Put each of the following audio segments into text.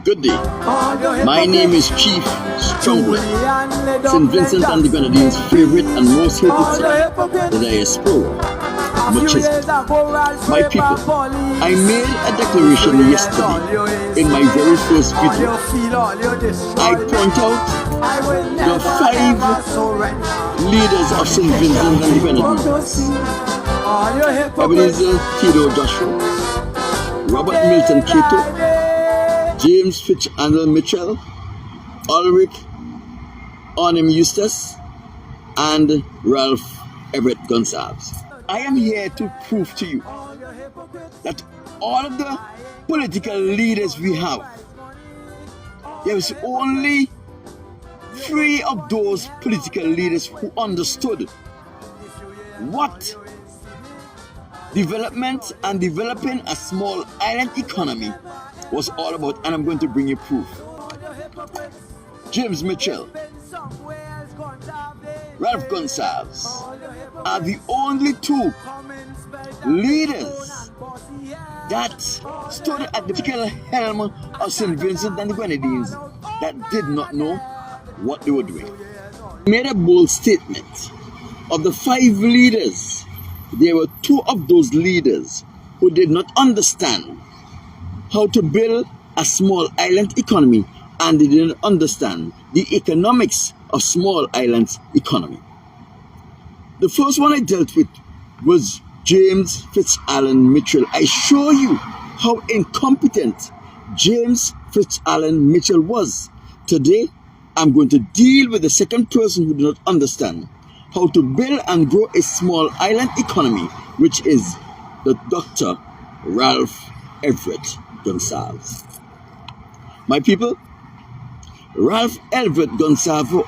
Good day. My name is Chief Strongboy, St. Vincent and the Grenadines' favorite and most hated city, the diaspora, machismo. My people, I made a declaration yesterday in my very first video. I point out the 5 leaders of St. Vincent and the Grenadines: Ebenezer Theodore Joshua, Robert Milton Cato, James Fitzallen Mitchell, Ulrich Arnhem Eustace, and Ralph Everett Gonsalves. I am here to prove to you that all of the political leaders we have, there is only 3 of those political leaders who understood what development and developing a small island economy was all about, and I'm going to bring you proof. James Mitchell, Ralph Gonsalves are the only 2 leaders that stood at the particular helm of St. Vincent and the Grenadines that did not know what they were doing. He made a bold statement. Of the 5 leaders, there were 2 of those leaders who did not understand how to build a small island economy, and they didn't understand the economics of small islands economy. The first one I dealt with was James Fitzallen Mitchell. I show you how incompetent James Fitzallen Mitchell was. Today, I'm going to deal with the second person who did not understand how to build and grow a small island economy, which is the Dr. Ralph Everett Gonsalves. My people, Ralph Everett Gonsalves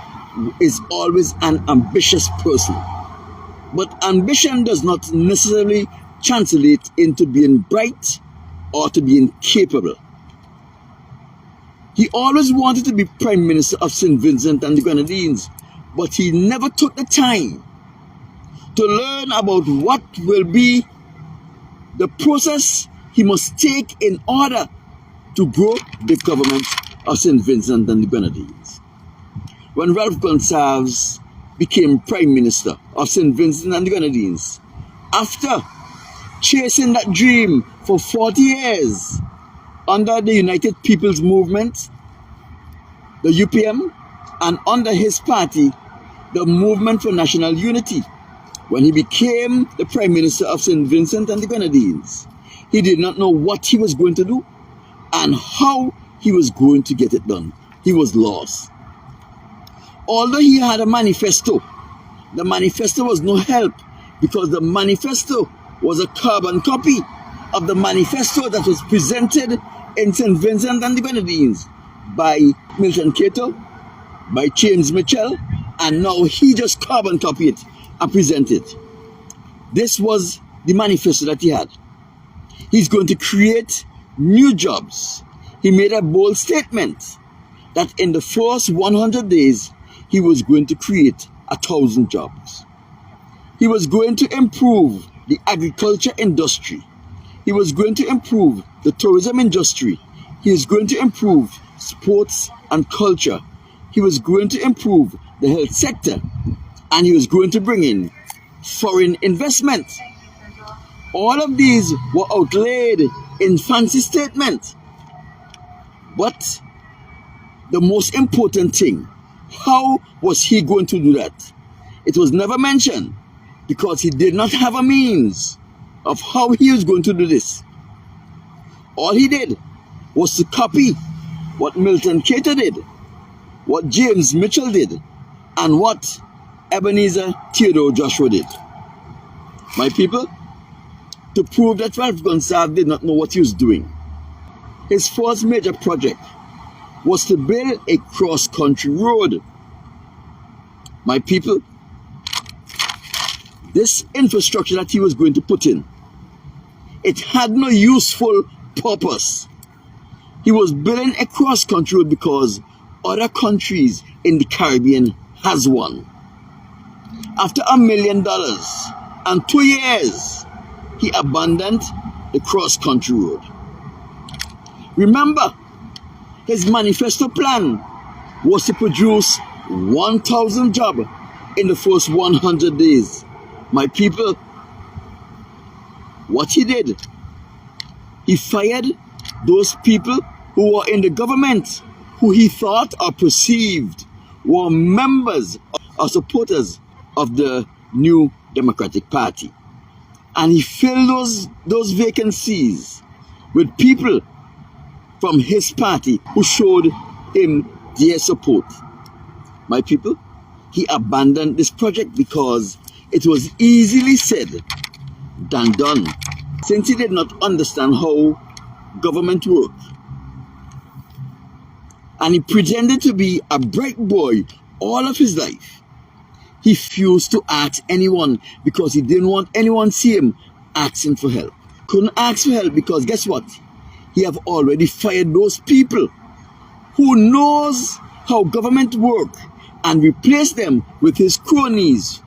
is always an ambitious person, but ambition does not necessarily translate into being bright or to being capable. He always wanted to be Prime Minister of St. Vincent and the Grenadines, but he never took the time to learn about what will be the process he must take in order to grow the government of St. Vincent and the Grenadines. When Ralph Gonsalves became Prime Minister of St. Vincent and the Grenadines, after chasing that dream for 40 years under the United People's Movement, the UPM, and under his party, the Movement for National Unity, when he became the Prime Minister of St. Vincent and the Grenadines, he did not know what he was going to do and how he was going to get it done. He was lost. Although he had a manifesto, the manifesto was no help, because the manifesto was a carbon copy of the manifesto that was presented in St. Vincent and the Grenadines by Milton Cato, by James Mitchell, and now he just carbon copied it and presented it. This was the manifesto that he had. He's going to create new jobs. He made a bold statement that in the first 100 days, he was going to create 1,000 jobs. He was going to improve the agriculture industry. He was going to improve the tourism industry. He is going to improve sports and culture. He was going to improve the health sector. And he was going to bring in foreign investment. All of these were outlaid in fancy statements. But the most important thing, how was he going to do that? It was never mentioned, because he did not have a means of how he was going to do this. All he did was to copy what Milton Cato did, what James Mitchell did, and what Ebenezer Theodore Joshua did. My people, to prove that Ralph Gonsalves did not know what he was doing, his first major project was to build a cross-country road. My people, this infrastructure that he was going to put in, it had no useful purpose. He was building a cross-country road because other countries in the Caribbean has one. After $1 million and 2 years, he abandoned the cross-country road. Remember, His manifesto plan was to produce 1,000 jobs in the first 100 days. My people, what he did, he fired those people who were in the government, who he thought or perceived were members or supporters of the new Democratic Party. And he filled those vacancies with people from his party who showed him their support. My people, he abandoned this project because it was easily said than done, since he did not understand how government worked. And he pretended to be a bright boy all of his life. He refused to ask anyone because he didn't want anyone to see him asking for help. Couldn't ask for help because guess what? He have already fired those people who knows how government work and replaced them with his cronies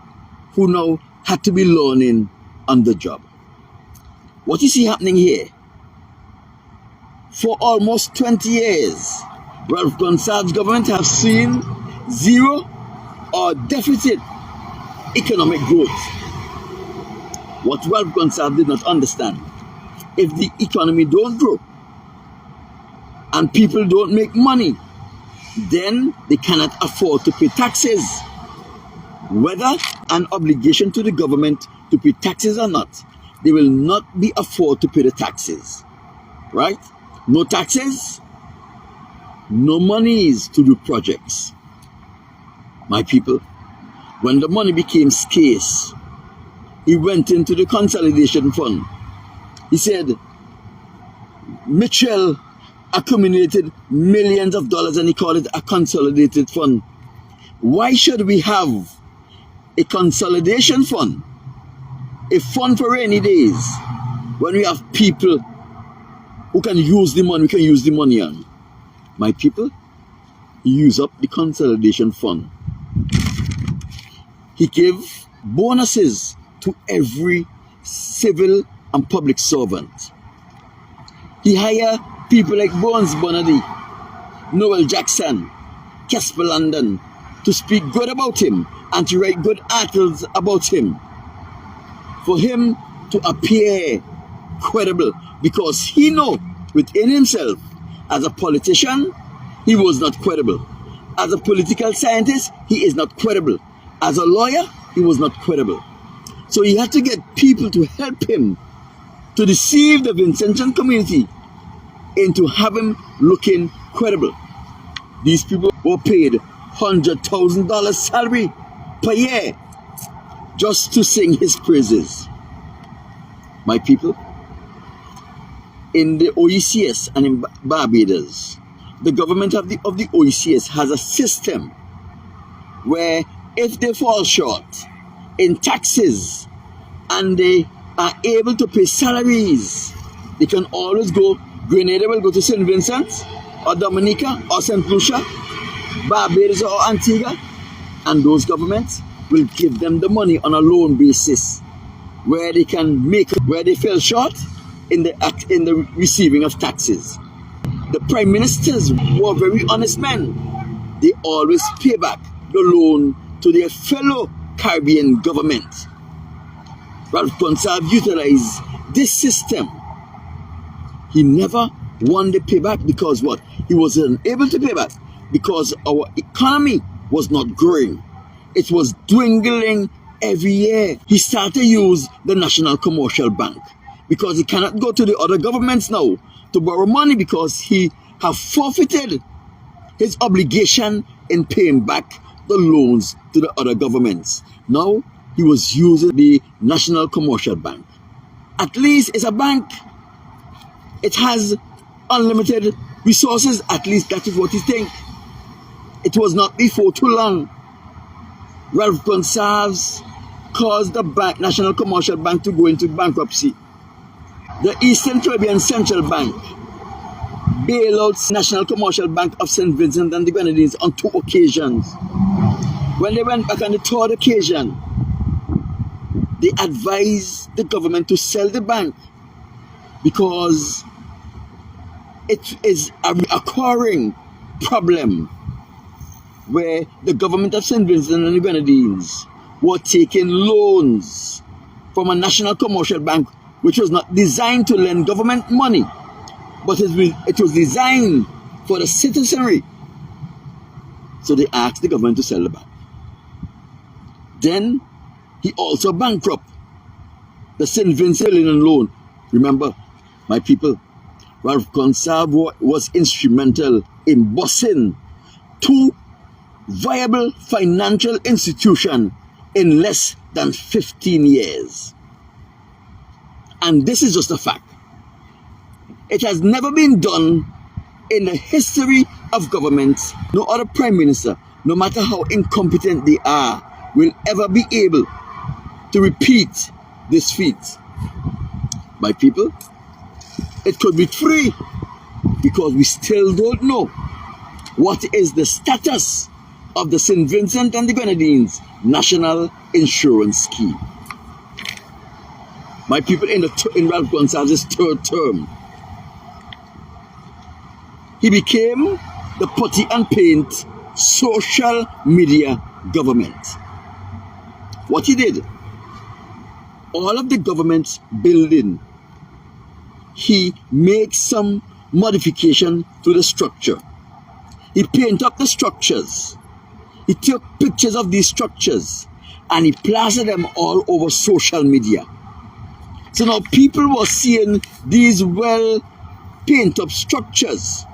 who now had to be learning on the job. What you see happening here? For almost 20 years, Ralph Gonsalves' government have seen zero or deficit economic growth. What Ralph Gonsalves did not understand, if the economy don't grow and people don't make money, then they cannot afford to pay taxes. Whether an obligation to the government to pay taxes or not, they will not be afford to pay the taxes. Right? No taxes, no monies to do projects. My people, when the money became scarce, he went into the consolidation fund. He said, Mitchell accumulated millions of dollars and he called it a consolidated fund. Why should we have a consolidation fund, a fund for rainy days, when we have people who can use the money, we can use the money on? My people, he used up the consolidation fund. He gave bonuses to every civil and public servant. He hired people like Bones Bonady, Noel Jackson, Casper London to speak good about him and to write good articles about him, for him to appear credible, because he know within himself, as a politician, he was not credible. As a political scientist, he is not credible. As a lawyer, he was not credible. So he had to get people to help him to deceive the Vincentian community into having looking credible. These people were paid $100,000 salary per year just to sing his praises. My people, in the OECS and in Barbados, the government of the OECS has a system where if they fall short in taxes and they are able to pay salaries, they can always go. Grenada will go to St. Vincent or Dominica or St. Lucia, Barbados or Antigua, and those governments will give them the money on a loan basis where they can make, where they fell short in the receiving of taxes. The prime ministers were very honest men. They always pay back the loan to their fellow Caribbean government. Ralph Gonsalves utilized this system. He never won the payback because what? He was unable to pay back because our economy was not growing. It was dwindling every year. He started to use the National Commercial Bank because he cannot go to the other governments now to borrow money because he have forfeited his obligation in paying back the loans to the other governments. Now he was using the National Commercial Bank. At least it's a bank. It has unlimited resources. At least that is what he thinks. It was not before too long. Ralph Gonsalves caused the bank, National Commercial Bank, to go into bankruptcy. The Eastern Caribbean Central Bank bailed out National Commercial Bank of St. Vincent and the Grenadines on 2 occasions. When they went back on the 3rd occasion, they advised the government to sell the bank because it is a recurring problem where the government of St. Vincent and the Grenadines were taking loans from a national commercial bank which was not designed to lend government money, but it was designed for the citizenry. So they asked the government to sell the bank. Then he also bankrupt the St. Vincent loan. Remember, my people, Ralph Gonsalves was instrumental in busting two viable financial institutions in less than 15 years. And this is just a fact. It has never been done in the history of government. No other prime minister, no matter how incompetent they are, will ever be able to repeat this feat. My people, it could be free because we still don't know what is the status of the St. Vincent and the Grenadines National Insurance Scheme. My people, in Ralph Gonsalves' third term, he became the putty and paint social media government. What he did, all of the government building, he made some modification to the structure. He painted up the structures. He took pictures of these structures and he plastered them all over social media. So now people were seeing these well painted up structures,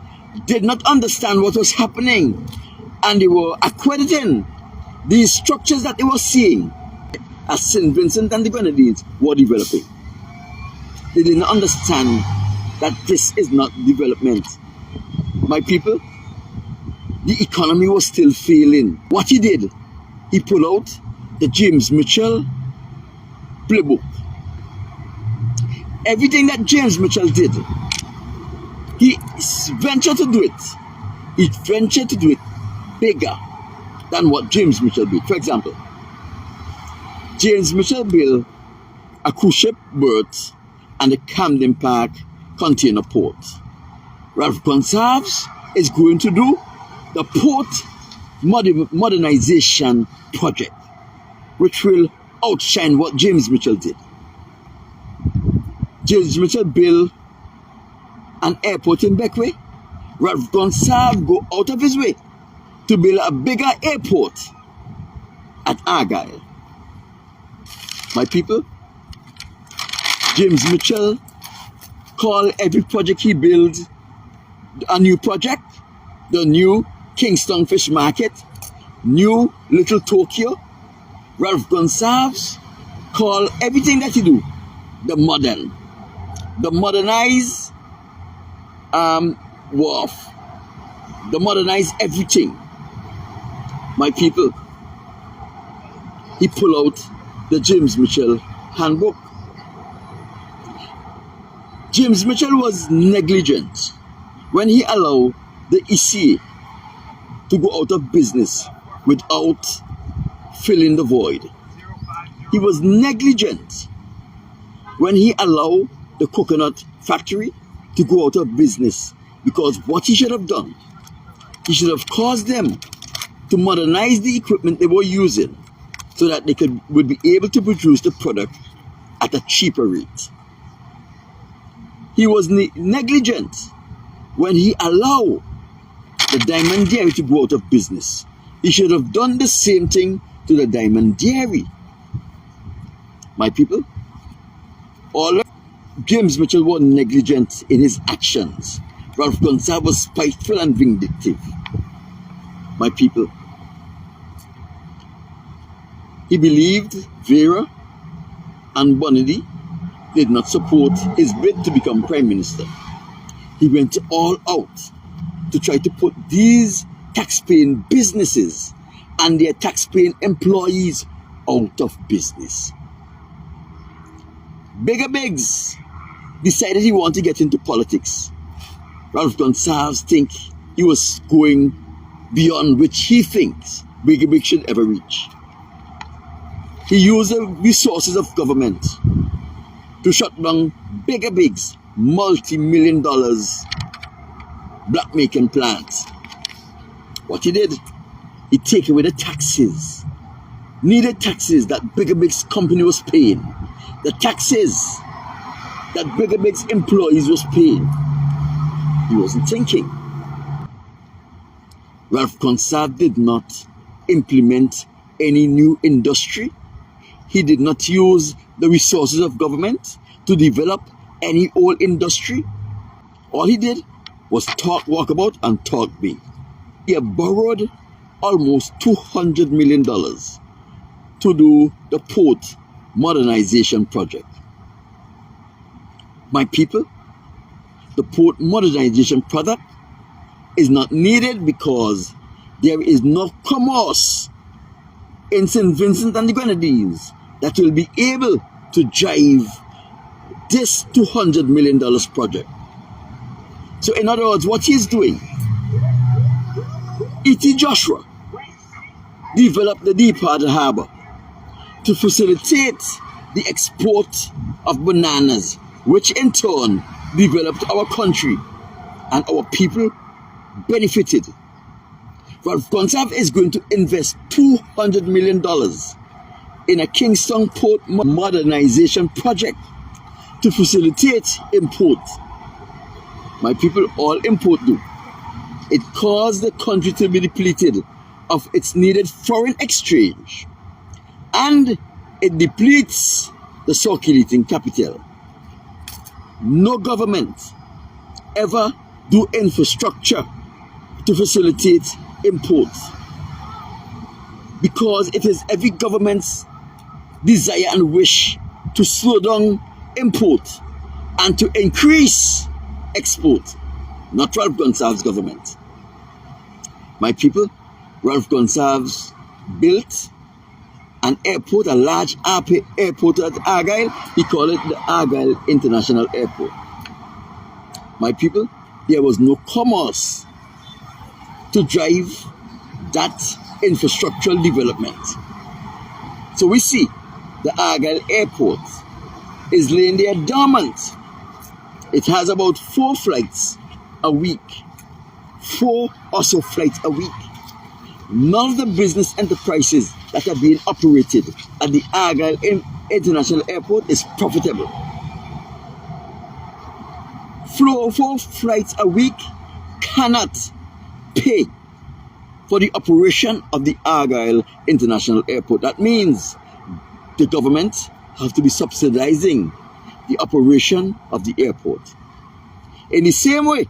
did not understand what was happening, and they were accrediting these structures that they were seeing as St. Vincent and the Grenadines were developing. They didn't understand that this is not development. My people, the economy was still failing. What he did, he pulled out the James Mitchell playbook. Everything that James Mitchell did, he ventured to do it. He ventured to do it bigger than what James Mitchell did. For example, James Mitchell built a cruise ship berth and the Camden Park container port. Ralph Gonsalves is going to do the port modernization project, which will outshine what James Mitchell did. James Mitchell built an airport in Beckway. Ralph Gonsalves go out of his way to build a bigger airport at Argyle. My people, James Mitchell called every project he built a new project. The new Kingston Fish Market, new Little Tokyo. Ralph Gonsalves called everything that he do the modern, the modernized wharf, the modernized everything. My people, he pull out the James Mitchell handbook. James Mitchell was negligent when he allowed the ECA to go out of business without filling the void. He was negligent when he allowed the coconut factory to go out of business, because what he should have done, he should have caused them to modernize the equipment they were using so that they would be able to produce the product at a cheaper rate. He was negligent when he allowed the Diamond Dairy to go out of business. He should have done the same thing to the Diamond Dairy. My people, all of James Mitchell was negligent in his actions. Ralph Gonsalves was spiteful and vindictive. My people, he believed Vera and Bonidi did not support his bid to become prime minister. He went all out to try to put these tax-paying businesses and their tax-paying employees out of business. Bigger Biggs decided he wanted to get into politics. Ralph Gonsalves thinks he was going beyond which he thinks Bigger Biggs should ever reach. He used the resources of government to shut down Bigger Biggs' multi-million dollars black-making plants. What he did, he take away the taxes, needed taxes that bigger company was paying, the taxes that bigger employees was paying. He wasn't thinking. Ralph Gonsalves did not implement any new industry. He did not use the resources of government to develop any old industry. All he did was walk about and talk big. He had borrowed almost $200 million to do the port modernization project. My people, the port modernization project is not needed because there is no commerce in St. Vincent and the Grenadines that will be able to drive this $200 million project. So in other words, what he's doing, E.T. Joshua developed the Deepwater Harbor to facilitate the export of bananas, which in turn developed our country and our people benefited. Ralph Gonsalves is going to invest $200 million in a Kingston port modernization project to facilitate import. My people, all import do. It caused the country to be depleted of its needed foreign exchange, and it depletes the circulating capital. No government ever do infrastructure to facilitate imports, because it is every government's desire and wish to slow down import and to increase export, not Ralph Gonsalves' government. My people, Ralph Gonsalves built an airport, a large airport at Argyle. He called it the Argyle International Airport. My people, there was no commerce to drive that infrastructural development. So we see the Argyle Airport is laying there dormant. It has about 4 flights a week. 4 or so flights a week. None of the business enterprises that are being operated at the Argyle International Airport is profitable. 4 flights a week cannot pay for the operation of the Argyle International Airport. That means the government have to be subsidizing the operation of the airport. In the same way,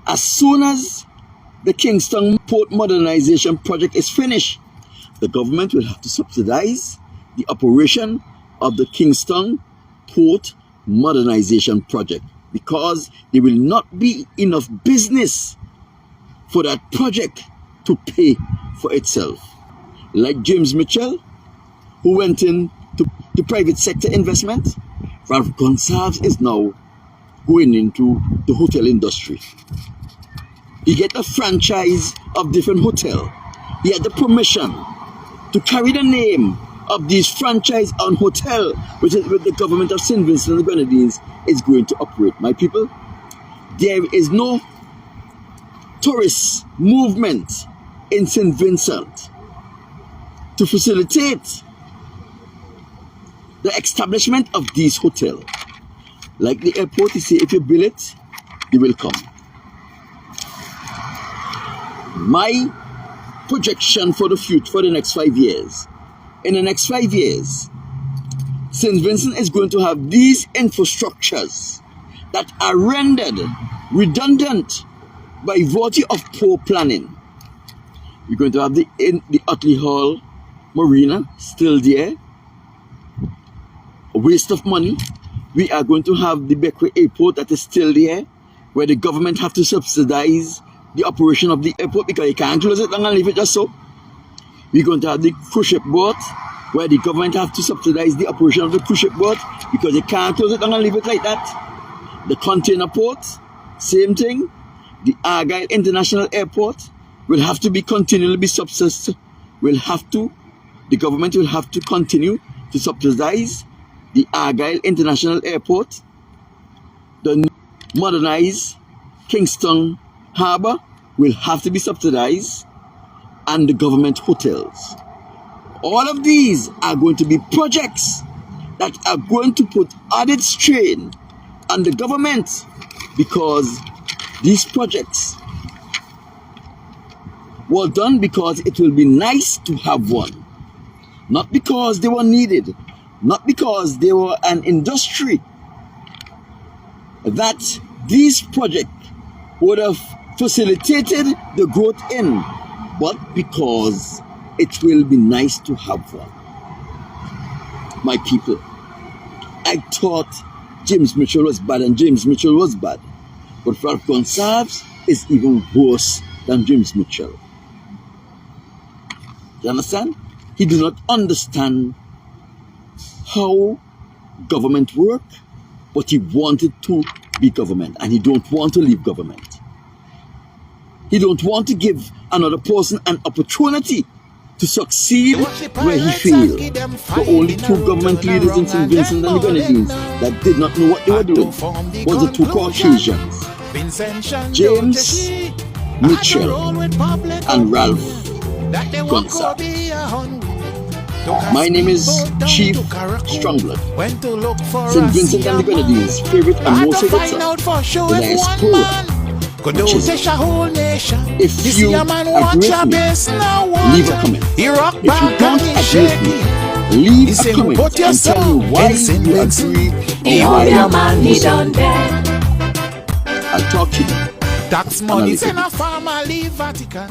as soon as the Kingston Port Modernization Project is finished, the government will have to subsidize the operation of the Kingston Port Modernization Project, because there will not be enough business for that project to pay for itself. Like James Mitchell, who went into the private sector investment, Ralph Gonsalves is now going into the hotel industry. He get a franchise of different hotels. He had the permission to carry the name of these franchise on hotel, which is with the government of St. Vincent and the Grenadines is going to operate. My people, there is no tourist movement in St. Vincent to facilitate the establishment of these hotels. Like the airport, you say, if you build it, they will come. My projection for the future, for the next 5 years, in the next 5 years, St. Vincent is going to have these infrastructures that are rendered redundant by virtue of poor planning. We're going to have the Utley Hall Marina still there, a waste of money. We are going to have the Beckwith Airport that is still there, where the government have to subsidize the operation of the airport because you can't close it down and leave it just so. We're going to have the cruise ship boat, where the government have to subsidize the operation of the cruise ship boat because you can't close it down and leave it like that. The container port, same thing. The Argyle International Airport will have to be continually be subsidized. The government will have to continue to subsidize the Argyle International Airport, the modernized Kingston Harbour will have to be subsidized, and the government hotels. All of these are going to be projects that are going to put added strain on the government, because these projects were done because it will be nice to have one, not because they were needed, not because they were an industry that these projects would have facilitated the growth in, but because it will be nice to have one. My people, I thought James Mitchell was bad, and James Mitchell was bad. But Ralph Gonsalves is even worse than James Mitchell. You understand? He do not understand how government work, but he wanted to be government, and he don't want to leave government. He don't want to give another person an opportunity to succeed where he failed. The only two government leaders in St. Vincent and the Grenadines that did not know what they were doing was the two Caucasians, James Mitchell and Ralph Gonsalves. My name is Chief Strongblood, St. Vincent and the Grenadines' favorite and most favorite song, the Diaspora. If you agree with me, leave a comment. If you don't agree with me, leave a comment and tell me why you agree or why you disagree. I'll talk to you. Tax money in a family Vatican.